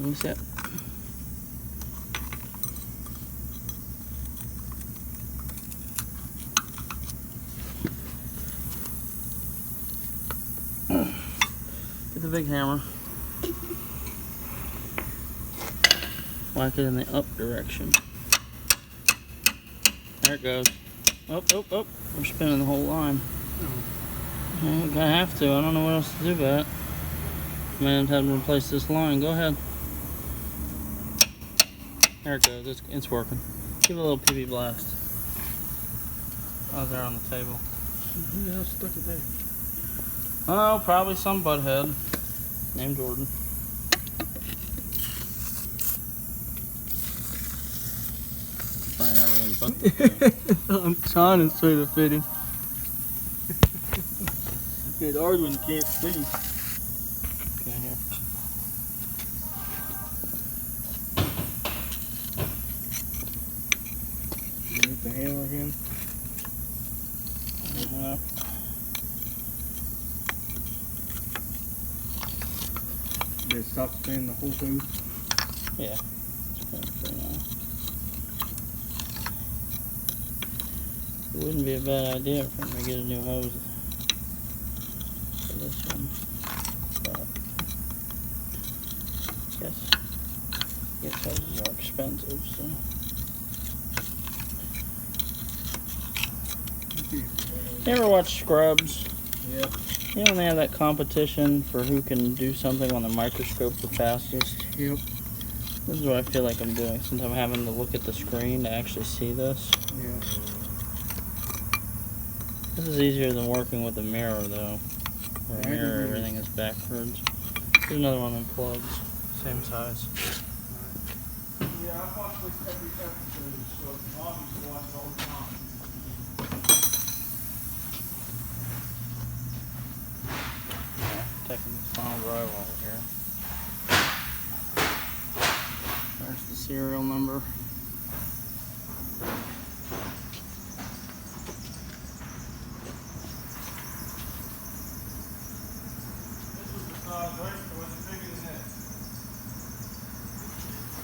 Let me see it. Get the big hammer. Whack it in the up direction. There it goes. Oh, oh, oh. We're spinning the whole line. Yeah, gotta have to. I don't know what else to do about it. I may have to replace this line. Go ahead. There it goes. It's working. Give it a little PB blast. Oh, there on the table. Who the hell stuck it there? Oh, probably some butthead named Jordan. Trying everything but the thing. I'm trying to say the fitting. It's hard when you can't see. Okay, here. Use the hammer again. Did it stop spinning the whole hose? Yeah. It's pretty nice. It wouldn't be a bad idea for him to get a new hose for this one. But guess hoses are expensive, so. You ever watch Scrubs? Yeah. You know, they have that competition for who can do something on the microscope the fastest. Yep. This is what I feel like I'm doing, since I'm having to look at the screen to actually see this. Yeah. This is easier than working with a mirror, though. Where a mirror, everything is backwards. There's another one in plugs, same size. Yeah, I watch this every episode, so Mom used to watch it all the time. Taking the final drive over here. There's the serial number.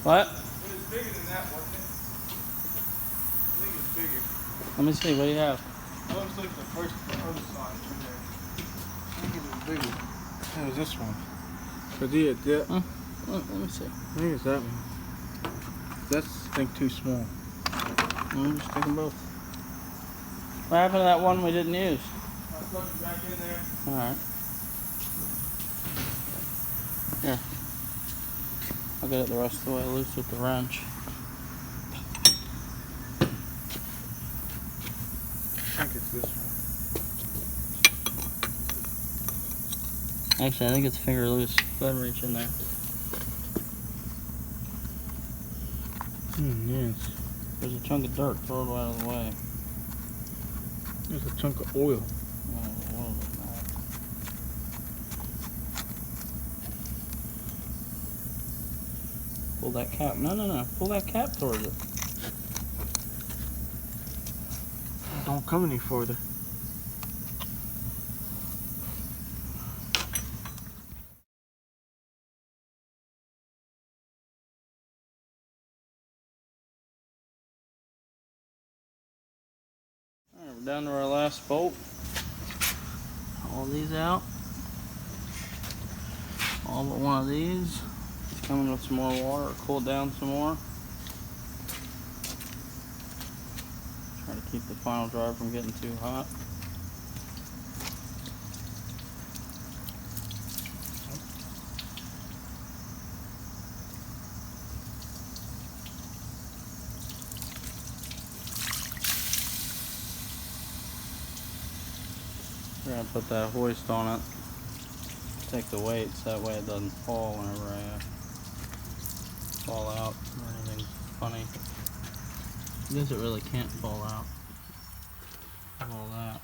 What? It was bigger than that, wasn't it? I think it's bigger. Let me see, what do you have? That looks like the first other side in there. I think it was bigger. It was this one. Cause yeah, that. Huh? Let me see. I think it's that one. That's, I think, too small. I'm just taking both. What happened to that one we didn't use? I plugged it back in there. Alright. Here. I'll get it the rest of the way loose with the wrench. I think it's this one. Actually, I think it's finger loose. Go ahead and reach in there. Yes. There's a chunk of dirt. Throw it out of the way. There's a chunk of oil. Oh, pull that cap. No. Pull that cap towards it. Don't come any further. Alright, we're down to our last bolt. All these out. All but one of these. It's coming with some more water, cool down some more. Try to keep the final drive from getting too hot. We're going to put that hoist on it. Take the weights, that way it doesn't fall whenever I fall out or anything funny. I guess it really can't fall out of all that.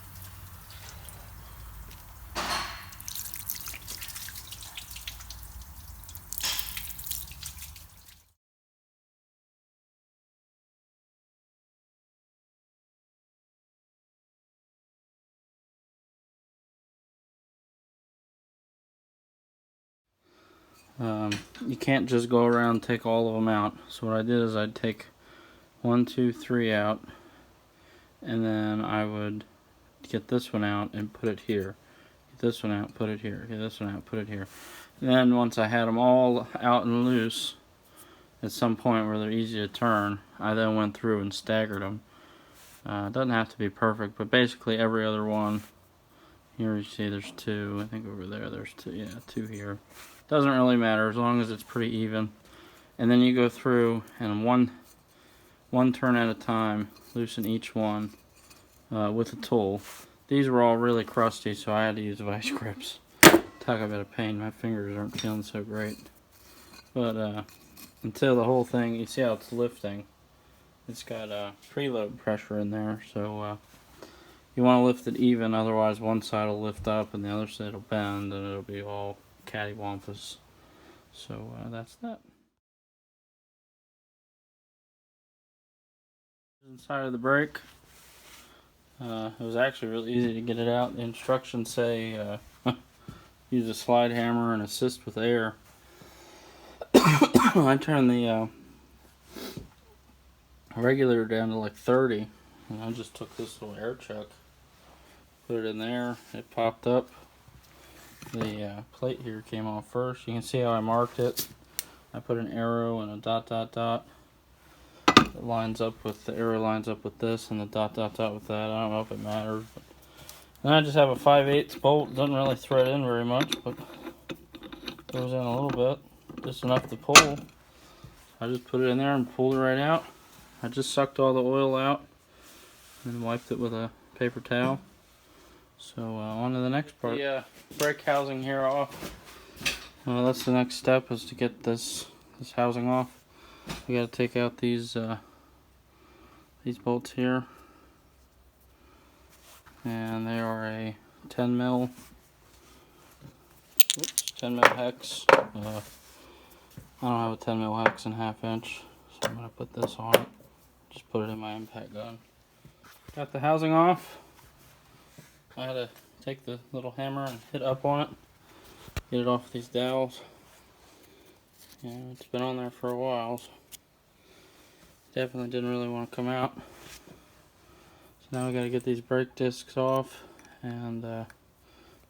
You can't just go around and take all of them out. So what I did is I'd take 1, 2, 3 out, and then I would get this one out and put it here. Get this one out, put it here. Get this one out, put it here. And then once I had them all out and loose, at some point where they're easy to turn, I then went through and staggered them. It doesn't have to be perfect, but basically every other one. Here you see there's 2. I think over there there's 2. Yeah, 2 here. Doesn't really matter as long as it's pretty even. And then you go through and one turn at a time, loosen each one with a tool. These were all really crusty, so I had to use vice grips. Talk about a pain. My fingers aren't feeling so great. But until the whole thing, you see how it's lifting. It's got preload pressure in there, so you want to lift it even, otherwise one side will lift up and the other side will bend and it'll be all cattywampus. So that's that. Inside of the brake, it was actually really easy to get it out. The instructions say use a slide hammer and assist with air. I turned the regulator down to like 30, and I just took this little air chuck, put it in there, it popped up. The plate here came off first. You can see how I marked it. I put an arrow and a dot dot dot. It lines up with, the arrow lines up with this, and the dot dot dot with that. I don't know if it matters. But then I just have a 5/8 bolt. Doesn't really thread in very much, but goes in a little bit, just enough to pull. I just put it in there and pulled it right out. I just sucked all the oil out and wiped it with a paper towel. So on to the next part. The brake housing here off. That's the next step, is to get this housing off. We got to take out these bolts here, and they are a 10 mil hex. I don't have a 10 mil hex and 1/2 inch, so I'm gonna put this on it. Just put it in my impact gun. Got the housing off. I had to take the little hammer and hit up on it, get it off these dowels. And it's been on there for a while, so definitely didn't really want to come out. So now we got to get these brake discs off and the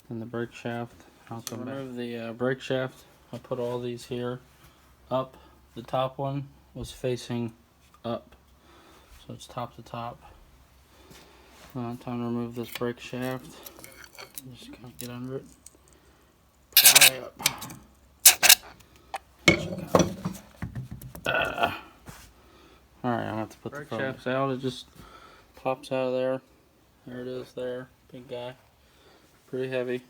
brake shaft. I'll remove the brake shaft. I put all these here up. The top one was facing up, so it's top to top. Time to remove this brake shaft. Just kind of get under it. Pull it up. Alright, I'm going to have to put the brake shafts out. It just pops out of there. There it is there. Big guy. Pretty heavy.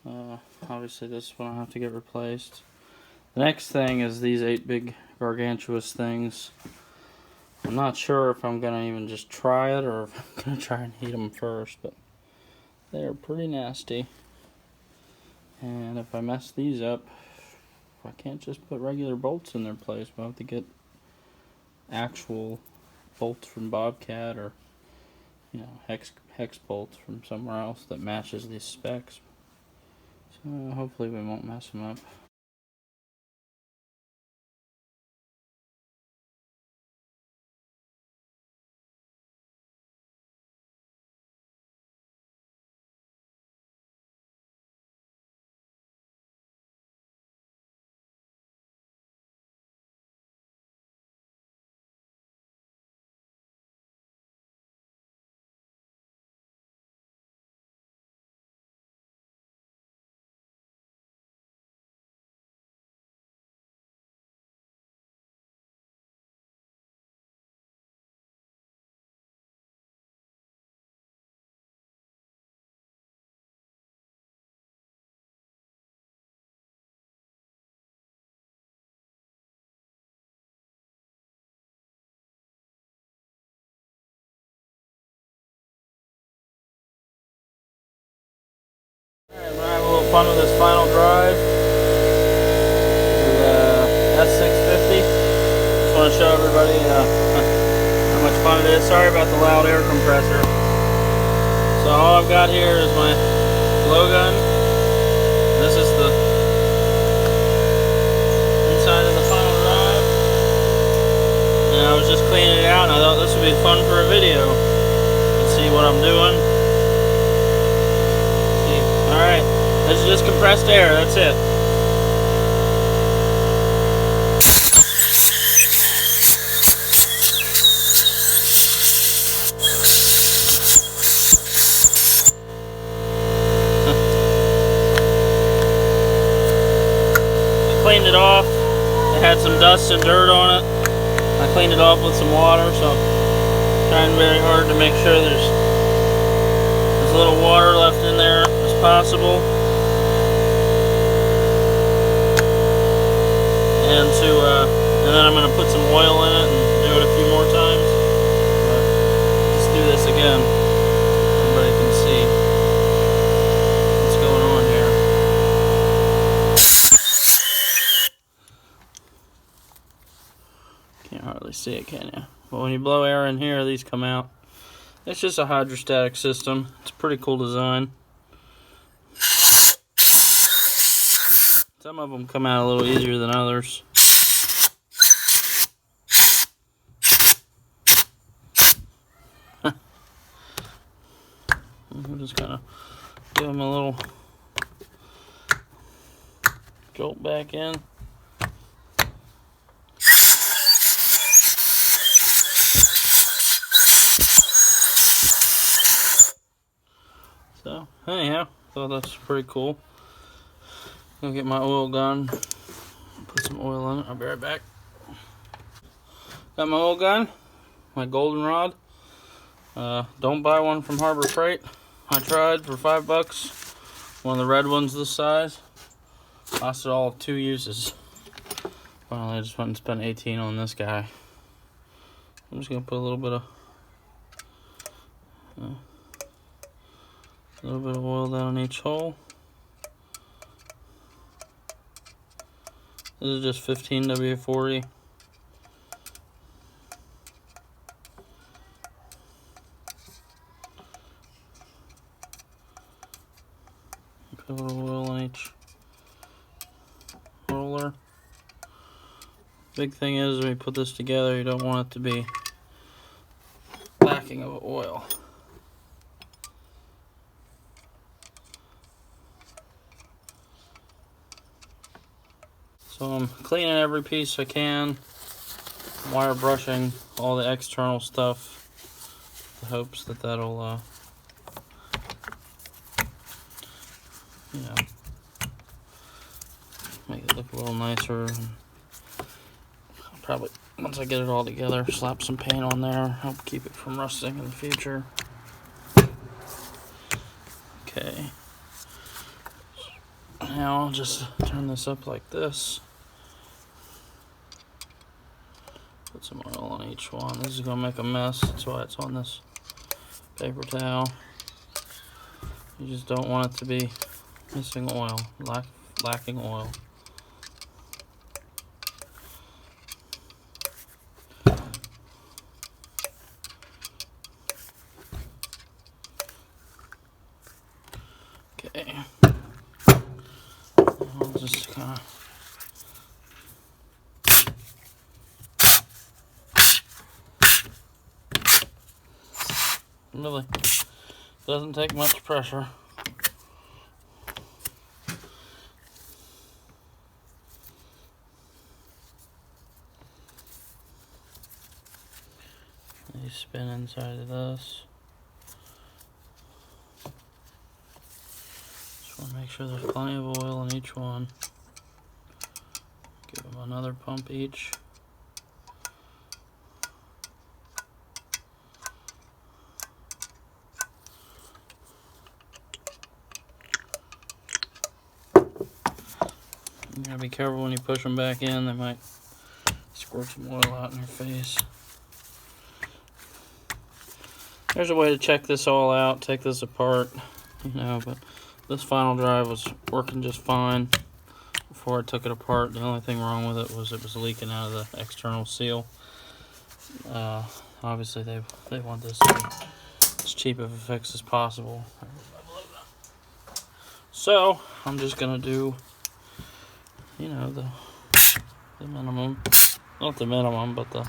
Obviously this one I'll have to get replaced. The next thing is these 8 big gargantuous things. I'm not sure if I'm going to even just try it or if I'm going to try and heat them first, but they are pretty nasty. And if I mess these up, I can't just put regular bolts in their place. We'll have to get actual bolts from Bobcat, or hex bolts from somewhere else that matches these specs. So hopefully we won't mess them up. Fun with this final drive with S650. Just want to show everybody how much fun it is. Sorry about the loud air compressor. So all I've got here is my blow gun. This is the be fun for a video. You can see what I'm doing. See. Alright, this is just compressed air, that's it. Cleaned it off. It had some dust and dirt on it. I cleaned it off with some water, so I'm trying very hard to make sure there's as little water left in there as possible. And then I'm going to put some oil in it and do it a few more times. But let's do this again. Everybody can see what's going on here. Can't hardly see it, can you? But when you blow air in here, these come out. It's just a hydrostatic system. It's a pretty cool design. Some of them come out a little easier than others. We'll just kind of give them a little jolt back in. So, anyhow, thought that's pretty cool. Gonna get my oil gun, put some oil in it. I'll be right back. Got my oil gun, my goldenrod. Don't buy one from Harbor Freight. I tried for $5. One of the red ones this size. Lasted all 2 uses. Finally, I just went and spent $18 on this guy. I'm just gonna put a little bit of oil down in each hole. This is just 15 W40. Put a little oil in each roller. Big thing is when you put this together, you don't want it to be lacking of oil. So I'm cleaning every piece I can, wire brushing all the external stuff, with the hopes that that'll, you know, make it look a little nicer. And I'll probably, once I get it all together, slap some paint on there, help keep it from rusting in the future. Okay. Now I'll just turn this up like this. Put some oil on each one. This is going to make a mess. That's why it's on this paper towel. You just don't want it to be missing oil, lacking oil. Okay. I'll just kind of really doesn't take much pressure. You spin inside of this. Just want to make sure there's plenty of oil in each one. Give them another pump each. You gotta be careful when you push them back in, they might squirt some oil out in your face. There's a way to check this all out, take this apart, you know, but this final drive was working just fine before I took it apart. The only thing wrong with it was leaking out of the external seal. Obviously they want this to be as cheap of a fix as possible. So I'm just gonna do, you know, the minimum, not the minimum, but the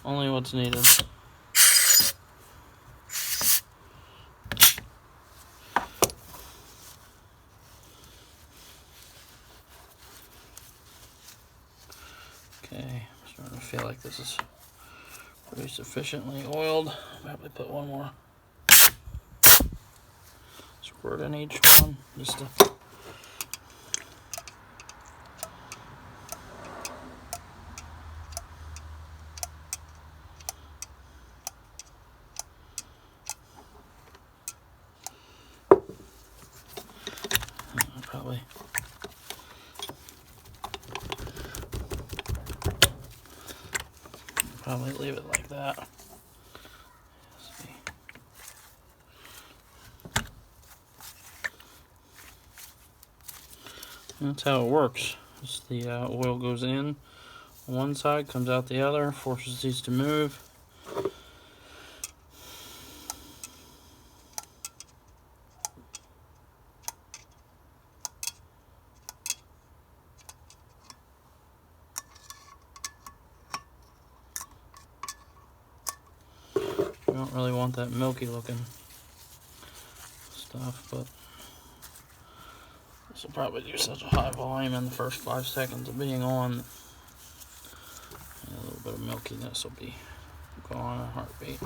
only what's needed. Okay, I'm starting to feel like this is pretty sufficiently oiled. Probably put one more squirt in each one, just to probably leave it like that. Let's see. That's how it works. Just the oil goes in on one side, comes out the other, forces these to move. You don't really want that milky looking stuff, but this will probably do such a high volume in the first 5 seconds of being on. And a little bit of milkiness will be gone in a heartbeat.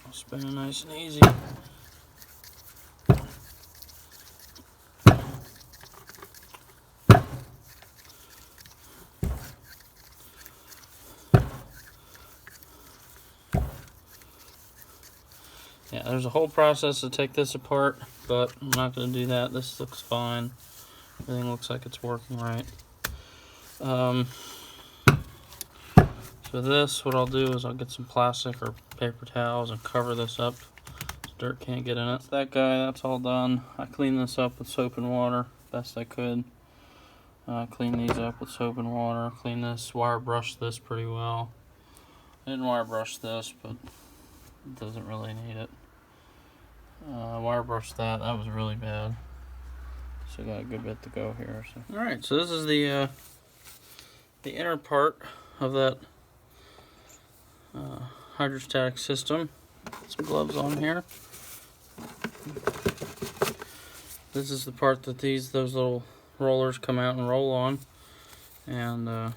I'll spin it nice and easy. Yeah, there's a whole process to take this apart, but I'm not going to do that. This looks fine. Everything looks like it's working right. So this, what I'll do is I'll get some plastic or paper towels and cover this up so dirt can't get in it. That's that guy, that's all done. I cleaned this up with soap and water best I could. Clean these up with soap and water. Clean this, wire brush this pretty well. I didn't wire brush this, but it doesn't really need it. Wire brush that was really bad. So got a good bit to go here. So. Alright, so this is the inner part of that hydrostatic system. Some gloves on here. This is the part that those little rollers come out and roll on. And it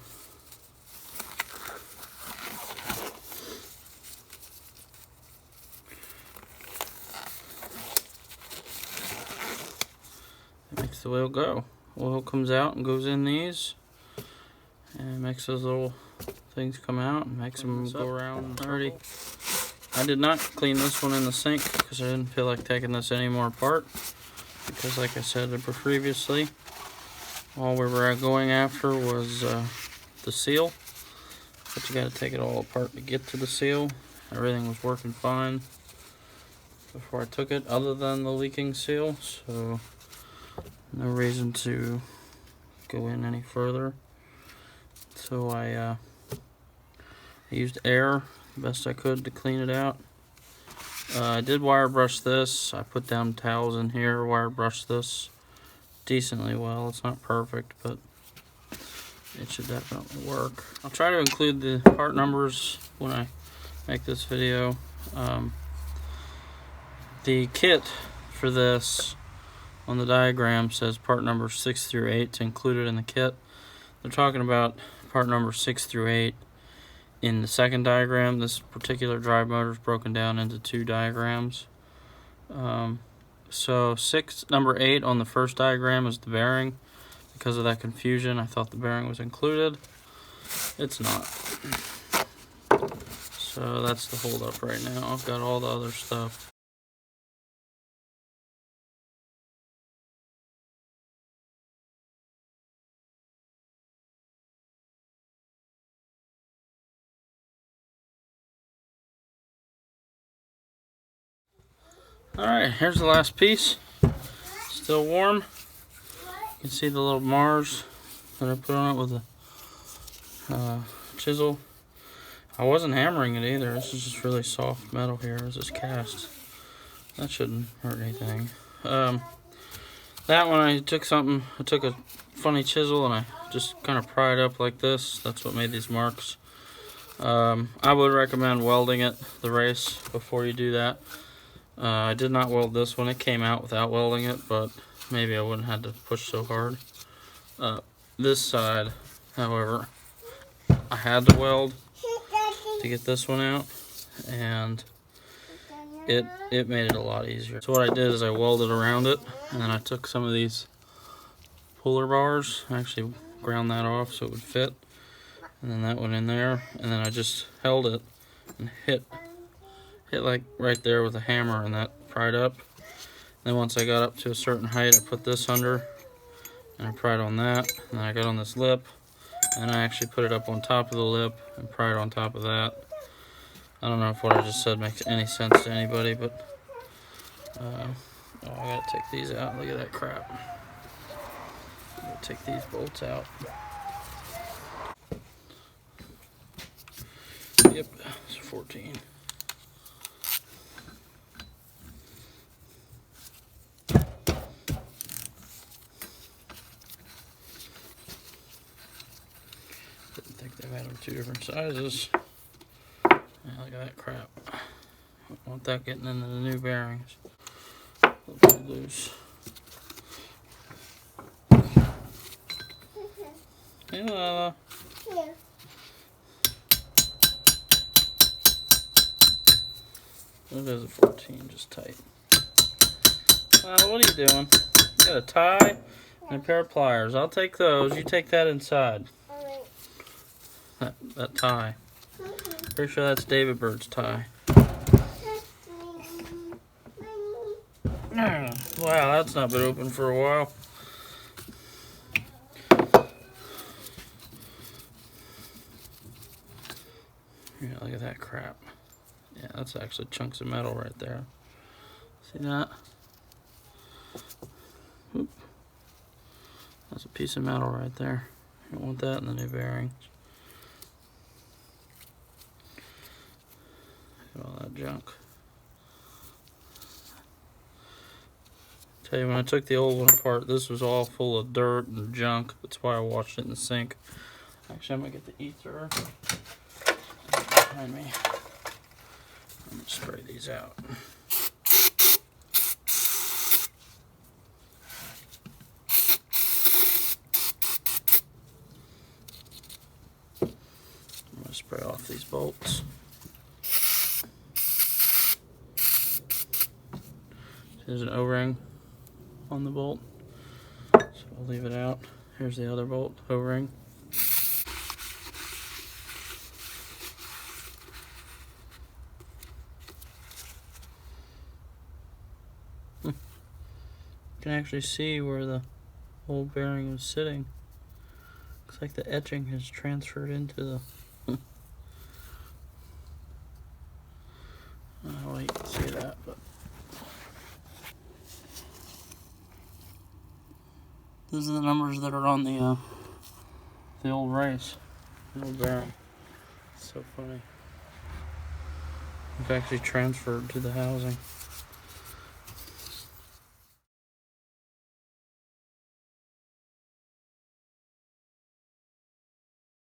makes the oil go. Oil comes out and goes in these, and makes those little things come out and makes them go around. Already, I did not clean this one in the sink because I didn't feel like taking this any more apart. Because, like I said previously, all we were going after was the seal. But you got to take it all apart to get to the seal. Everything was working fine before I took it, other than the leaking seal. So no reason to go in any further. So I used air the best I could to clean it out. I did wire brush this. I put down towels in here, wire brush this decently well. It's not perfect, but it should definitely work. I'll try to include the part numbers when I make this video. The kit for this on the diagram says part number 6 through 8. It's included in the kit. They're talking about part number 6 through 8 in the second diagram. This particular drive motor is broken down into 2 diagrams. So number 8 on the first diagram is the bearing. Because of that confusion, I thought the bearing was included. It's not. So that's the hold up right now. I've got all the other stuff. Alright, here's the last piece. Still warm. You can see the little Mars that I put on it with a chisel. I wasn't hammering it either. This is just really soft metal here. It's just cast. That shouldn't hurt anything. That one I took a funny chisel and I just kind of pried up like this. That's what made these marks. I would recommend welding it, the race, before you do that. I did not weld this one. It came out without welding it, but maybe I wouldn't have to push so hard. This side, however, I had to weld to get this one out, and it made it a lot easier. So what I did is I welded around it, and then I took some of these puller bars, I actually ground that off so it would fit, and then that went in there, and then I just held it and hit like right there with a hammer, and that pried up. Then once I got up to a certain height, I put this under and I pried on that, and then I got on this lip and I actually put it up on top of the lip and pried on top of that. I don't know if what I just said makes any sense to anybody, but oh, I gotta take these out. Look at that crap. I gotta take these bolts out. Yep, it's 14. Didn't think they had them two different sizes. Yeah, look at that crap. Don't want that getting into the new bearings. They'll be loose. Hey, Lala. Yeah. What is a 14? Just tight. Lala, what are you doing? You got a tie and a pair of pliers. I'll take those. You take that inside. That tie. Pretty sure that's David Bird's tie. Wow, that's not been open for a while. Yeah, look at that crap. Yeah, that's actually chunks of metal right there. See that? Oop. That's a piece of metal right there. You don't want that in the new bearings. Look at all that junk. Tell you, when I took the old one apart, this was all full of dirt and junk. That's why I washed it in the sink. Actually, I'm gonna get the ether behind me. I'm gonna spray these out. I'm gonna spray off these bolts. There's an O-ring on the bolt, so I'll leave it out. Here's the other bolt, O-ring. You can actually see where the old bearing was sitting. Looks like the etching has transferred into the... I don't know how you can see that, but... These are the numbers that are on the old race, the old bearing. It's so funny. It's actually transferred to the housing.